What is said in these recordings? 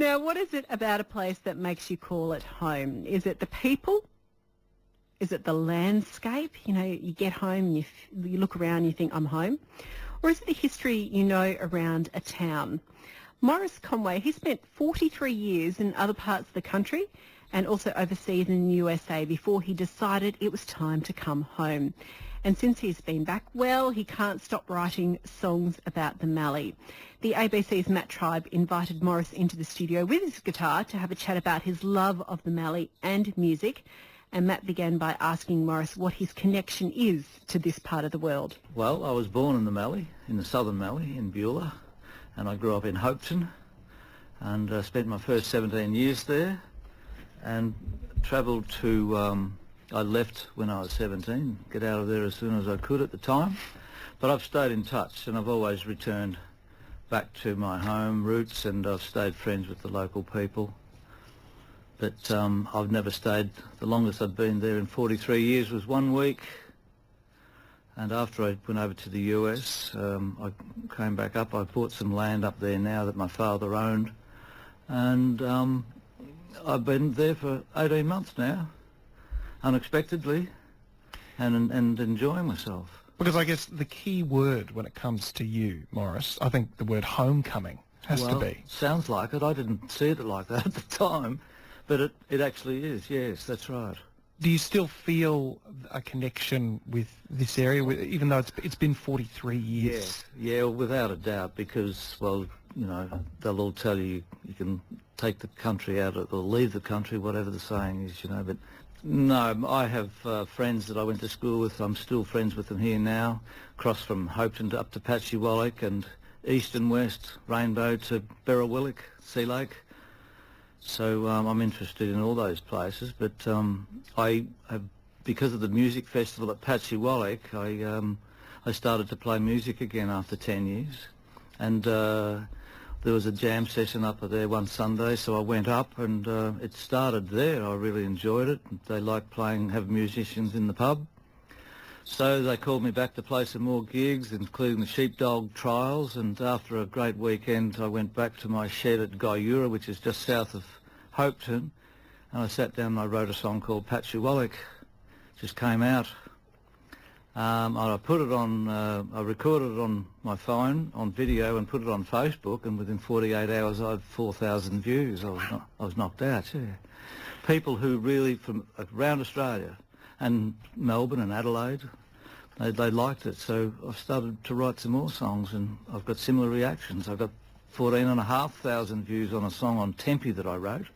Now, what is it about a place that makes you call it home? Is it the people? Is it the landscape? You know, you get home, you look around, you think, I'm home. Or is it the history you know around a town? Maurice Conway, he spent 43 years in other parts of the country and also overseas in the USA before he decided it was time to come home. And since he's been back, well, he can't stop writing songs about the Mallee. The ABC's Matt Tribe invited Maurice into the studio with his guitar to have a chat about his love of the Mallee and music. And Matt began by asking Maurice what his connection is to this part of the world. Well, I was born in the Mallee, in the southern Mallee, in Beulah, and I grew up in Hopeton and spent my first 17 years there and travelled to... I left when I was 17, get out of there as soon as I could at the time, but I've stayed in touch and I've always returned back to my home roots and I've stayed friends with the local people. But I've never stayed, the longest I've been there in 43 years was 1 week, and after I went over to the US, I came back up. I bought some land up there now that my father owned, and I've been there for 18 months now, unexpectedly, and enjoying myself. Because I guess the key word when it comes to you, Maurice, I think the word homecoming has to be. Sounds like it. I didn't see it like that at the time, but it actually is, yes, that's right. Do you still feel a connection with this area, even though it's been 43 years? Yeah, without a doubt, because, well, you know, they'll all tell you you can take the country out or leave the country, whatever the saying is, you know, but... No, I have friends that I went to school with. I'm still friends with them here now, across from Hopeton up to Patchewallick and east and west, Rainbow to Berrawillick, Sea Lake. So I'm interested in all those places. But I have, because of the music festival at Patchewallick, I started to play music again after 10 years. And there was a jam session up there one Sunday, so I went up and it started there. I really enjoyed it. They like have musicians in the pub. So they called me back to play some more gigs, including the Sheepdog Trials, and after a great weekend I went back to my shed at Guyura, which is just south of Hopeton, and I sat down and I wrote a song called Patchewallick. Just came out. I put it on, I recorded it on my phone, on video, and put it on Facebook, and within 48 hours I had 4,000 views. I was knocked out, yeah. People who really, from around Australia, and Melbourne and Adelaide, they liked it, so I've started to write some more songs, and I've got similar reactions. I've got 14,500 views on a song on Tempe that I wrote.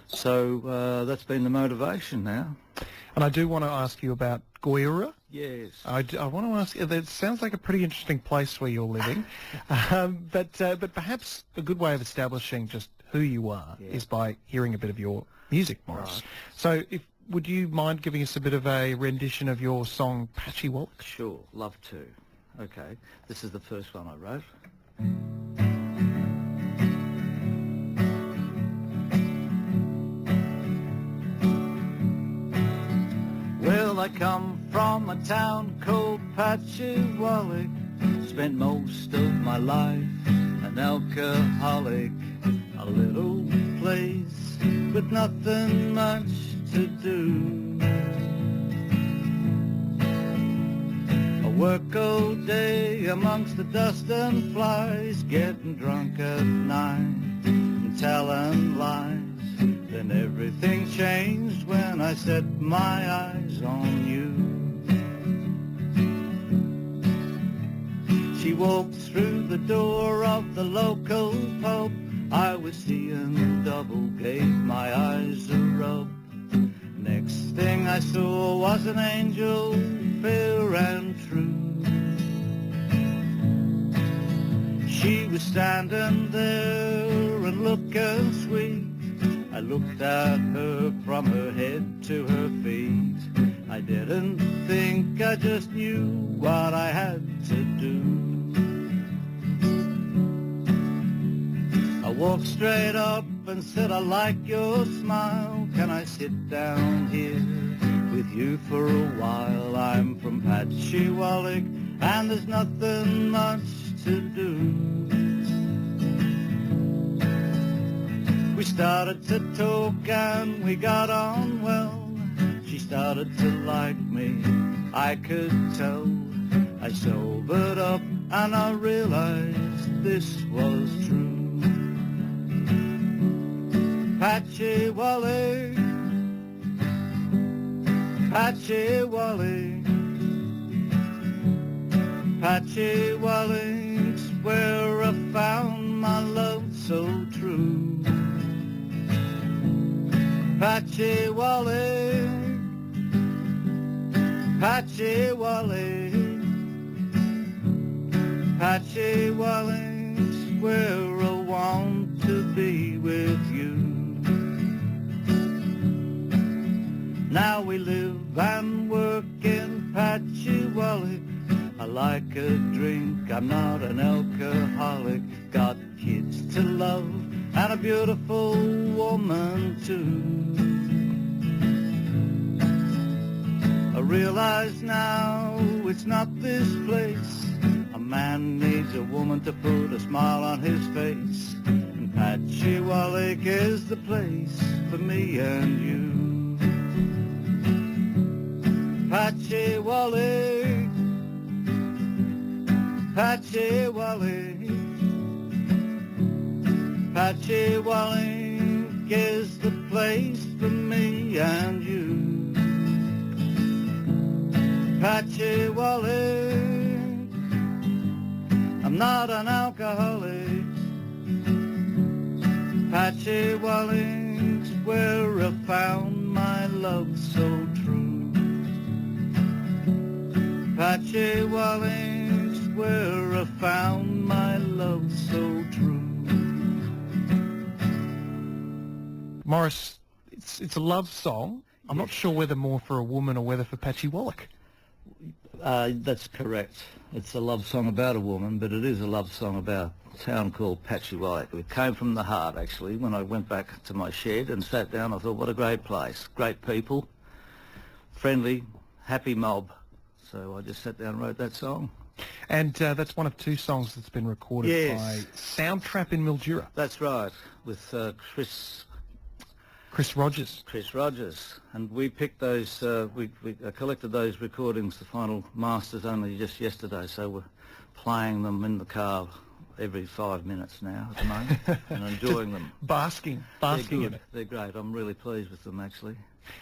So that's been the motivation now. And I do want to ask you about Guyura. Yes. I want to ask you, that sounds like a pretty interesting place where you're living, but perhaps a good way of establishing just who you are is by hearing a bit of your music, Maurice. Right. So would you mind giving us a bit of a rendition of your song Patchewallick? Sure, love to. Okay, this is the first one I wrote. Well, I come from a town called Patchewallick, spent most of my life an alcoholic, a little place with nothing much to do. I work all day amongst the dust and flies, getting drunk at night and telling lies. Then everything changed when I set my eyes on you. She walked through the door of the local pub. I was seeing double, gave my eyes a rub. Next thing I saw was an angel, fair and true. She was standing there and looking sweet. I looked at her from her head to her feet. I didn't think, I just knew what I had to do. I walked straight up and said, I like your smile. Can I sit down here with you for a while? I'm from Patchewallick and there's nothing much to do. started to talk and we got on well. She started to like me, I could tell. I sobered up and I realized this was true. Patchy Wally, Patchy Wally, Patchy Wally's where I found my love so true. Patchy Wally, Patchy Wally, Patchy Wally's where I want to be with you. Now we live and work in Patchy Wally. I like a drink, I'm not an alcoholic. Got kids to love and a beautiful woman too. I realize now it's not this place. A man needs a woman to put a smile on his face. And Patchy Wally is the place for me and you. Patchy Wally, Patchy Wally, Patchy Wally is the place for me and you. Patchy Wally, I'm not an alcoholic. Patchy Wally's where I found my love so true. Patchy Wally's where I found my love so true. Morris, it's a love song. I'm not sure whether more for a woman or whether for Patchy Wallach. That's correct. It's a love song about a woman, but it is a love song about a town called Patchy Wallach. It came from the heart, actually. When I went back to my shed and sat down, I thought, what a great place. Great people, friendly, happy mob. So I just sat down and wrote that song. And that's one of two songs that's been recorded by Soundtrap in Mildura. That's right, with Chris Rogers. Chris Rogers. And we picked those, we collected those recordings, the final masters, only just yesterday, so we're playing them in the car every 5 minutes now at the moment and enjoying them. Basking in it. They're great. I'm really pleased with them, actually.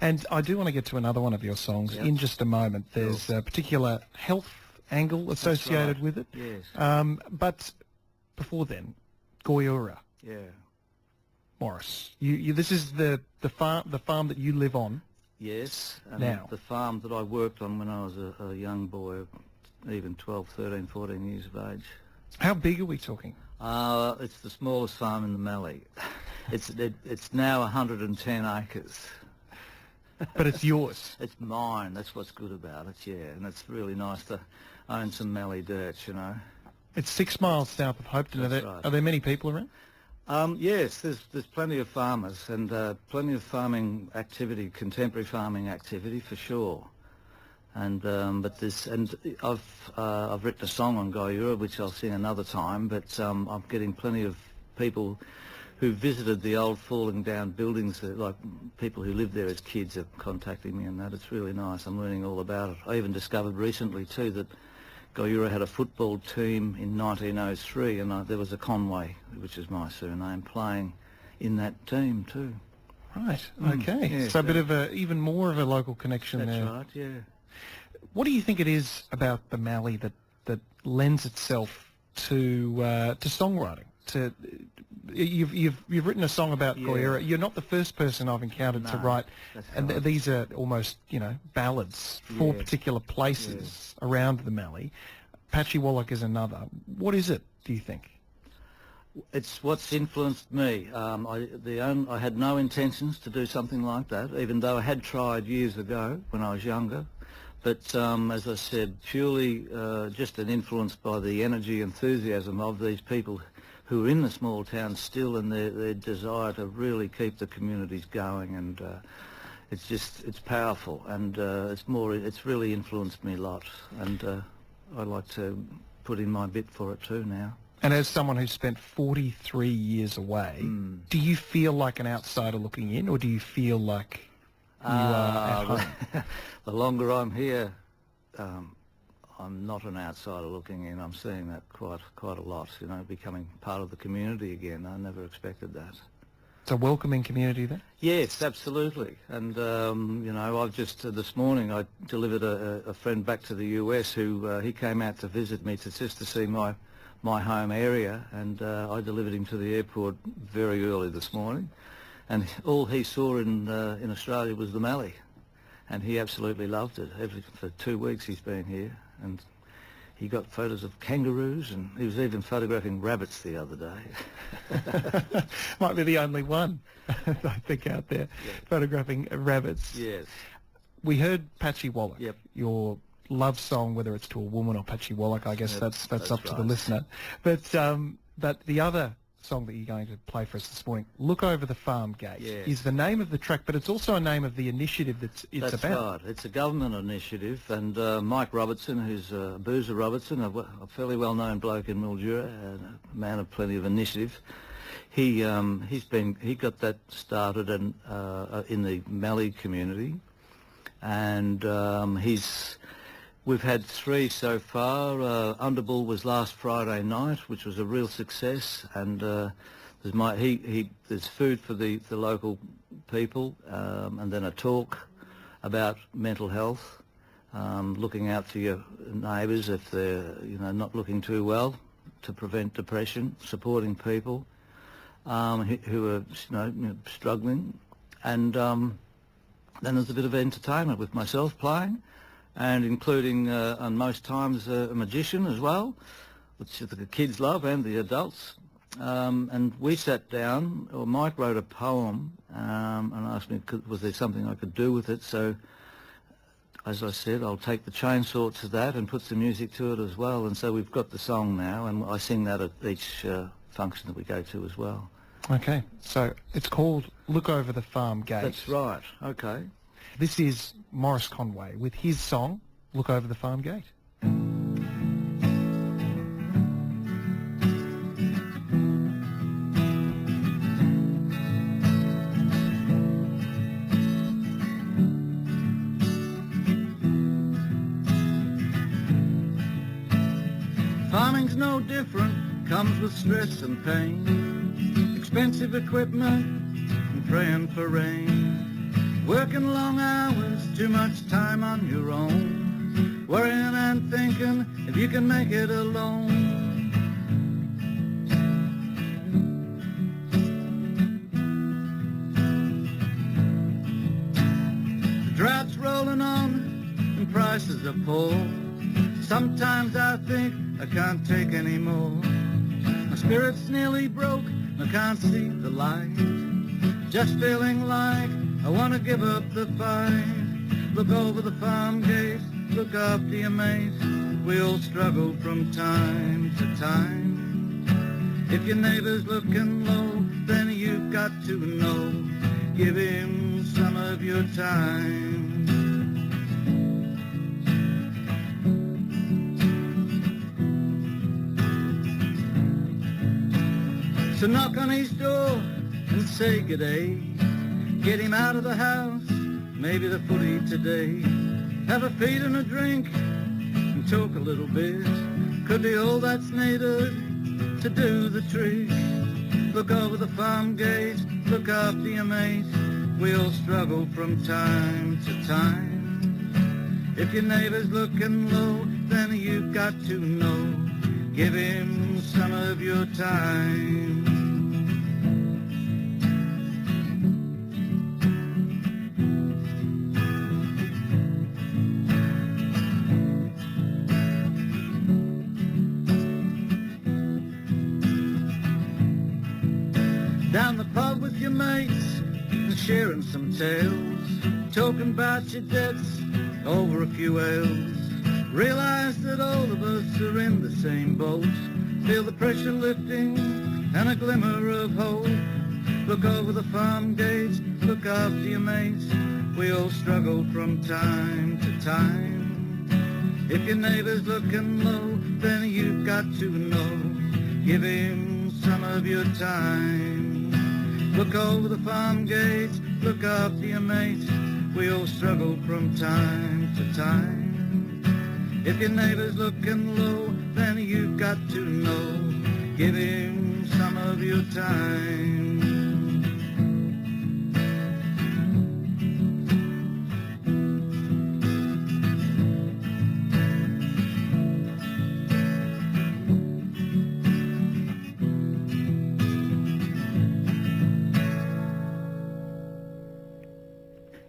And I do want to get to another one of your songs in just a moment. There's a particular health angle associated with it. Yes. But before then, Goyura. Yeah. Morris, this is the farm that you live on. Yes. And now. The farm that I worked on when I was a young boy, even 12, 13, 14 years of age. How big are we talking? It's the smallest farm in the Mallee. It's now 110 acres. But it's yours. It's mine. That's what's good about it, yeah. And it's really nice to own some Mallee dirt, you know. It's 6 miles south of Hopeton. That's right. Are there many people around? Yes, there's plenty of farmers and plenty of farming activity, contemporary farming activity for sure. And I've written a song on Goyura which I'll sing another time. But I'm getting plenty of people who visited the old falling down buildings, like people who lived there as kids are contacting me, and that it's really nice. I'm learning all about it. I even discovered recently too that Goyura had a football team in 1903, and there was a Conway, which is my surname, playing in that team too. Right. Okay. Yeah, so a bit of even more of a local connection that's there. That's right. Yeah. What do you think it is about the Mallee that lends itself to songwriting? You've written a song about Goyura. You're not the first person I've encountered to write, and these are almost ballads for particular places around the Mallee. Patchy Wallach is another. What is it, do you think? It's what's influenced me. I had no intentions to do something like that, even though I had tried years ago when I was younger. But as I said, purely just an influence by the energy, enthusiasm of these people who are in the small towns still, and their desire to really keep the communities going, and it's powerful, and it's really influenced me a lot, and I like to put in my bit for it too now. And as someone who's spent 43 years away, do you feel like an outsider looking in, or do you feel like you are at home? The longer I'm here, I'm not an outsider looking in. I'm seeing that quite a lot, you know, becoming part of the community again. I never expected that. It's a welcoming community then? Yes, absolutely. And, you know, I've just, this morning, I delivered a friend back to the US who, he came out to visit me just to see my home area, and I delivered him to the airport very early this morning. And all he saw in Australia was the Mallee. And he absolutely loved it. For 2 weeks he's been here, and he got photos of kangaroos, and he was even photographing rabbits the other day. Might be the only one, I think, out there photographing rabbits. Yes. We heard Patchy Wallach, Yep. your love song, whether it's to a woman or Patchy Wallach, I guess that's up to the right. listener. But the other song that you're going to play for us this morning, Look Over the Farm Gate, Yes. is the name of the track, but it's also a name of the initiative it's That's about. right. It's a government initiative, and Mike Robertson, who's Boozer Robertson, a fairly well-known bloke in Mildura, a man of plenty of initiative. He got that started in the Mallee community, and we've had 3 so far. Underbull was last Friday night, which was a real success, and there's food for the local people, and then a talk about mental health, looking out for your neighbours if they're not looking too well, to prevent depression, supporting people who are struggling, and then there's a bit of entertainment with myself playing, and including, and most times, a magician as well, which the kids love and the adults. And we sat down, or Mike wrote a poem and asked me, was there something I could do with it? So, as I said, I'll take the chainsaw to that and put some music to it as well. And so we've got the song now, and I sing that at each function that we go to as well. Okay, so it's called Look Over the Farm Gate. That's right, okay. This is Morris Conway with his song, Look Over the Farm Gate. Farming's no different, comes with stress and pain, expensive equipment and praying for rain. Working long hours, too much time on your own, worrying and thinking if you can make it alone. The drought's rolling on and prices are poor. Sometimes I think I can't take any more. My spirit's nearly broke, I can't see the light. Just feeling like I want to give up the fight. Look over the farm gate, look after your mate. We all struggle from time to time. If your neighbor's looking low, then you've got to know. Give him some of your time. So knock on his door and say good day. Get him out of the house, maybe the footy today. Have a feed and a drink and talk a little bit. Could be all that's needed to do the trick. Look over the farm gate, look after your mate. We all struggle from time to time. If your neighbor's looking low, then you've got to know. Give him some of your time. Down the pub with your mates and sharing some tales, talking about your debts over a few ales. Realise that all of us are in the same boat. Feel the pressure lifting and a glimmer of hope. Look over the farm gate, look after your mates. We all struggle from time to time. If your neighbor's looking low, then you've got to know. Give him some of your time. Look over the farm gates, look after your mates. We all struggle from time to time. If your neighbour's looking low, then you've got to know. Give him some of your time.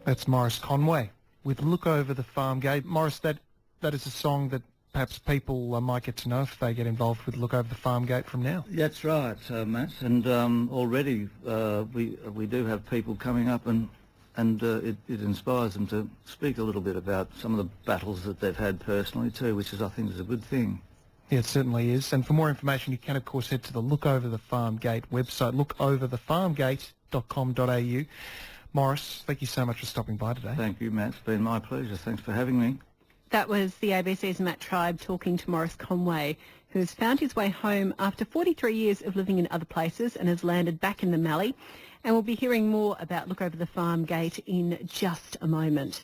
That's Morris Conway with Look Over the Farm Gate. Morris, that is a song that perhaps people might get to know if they get involved with Look Over the Farm Gate from now. That's right, Matt. And already we do have people coming up, and it inspires them to speak a little bit about some of the battles that they've had personally too, which I think is a good thing. Yeah, it certainly is. And for more information, you can, of course, head to the Look Over the Farm Gate website, lookoverthefarmgate.com.au. Morris, thank you so much for stopping by today. Thank you, Matt. It's been my pleasure. Thanks for having me. That was the ABC's Matt Tribe talking to Morris Conway, who has found his way home after 43 years of living in other places and has landed back in the Mallee. And we'll be hearing more about Look Over the Farm Gate in just a moment.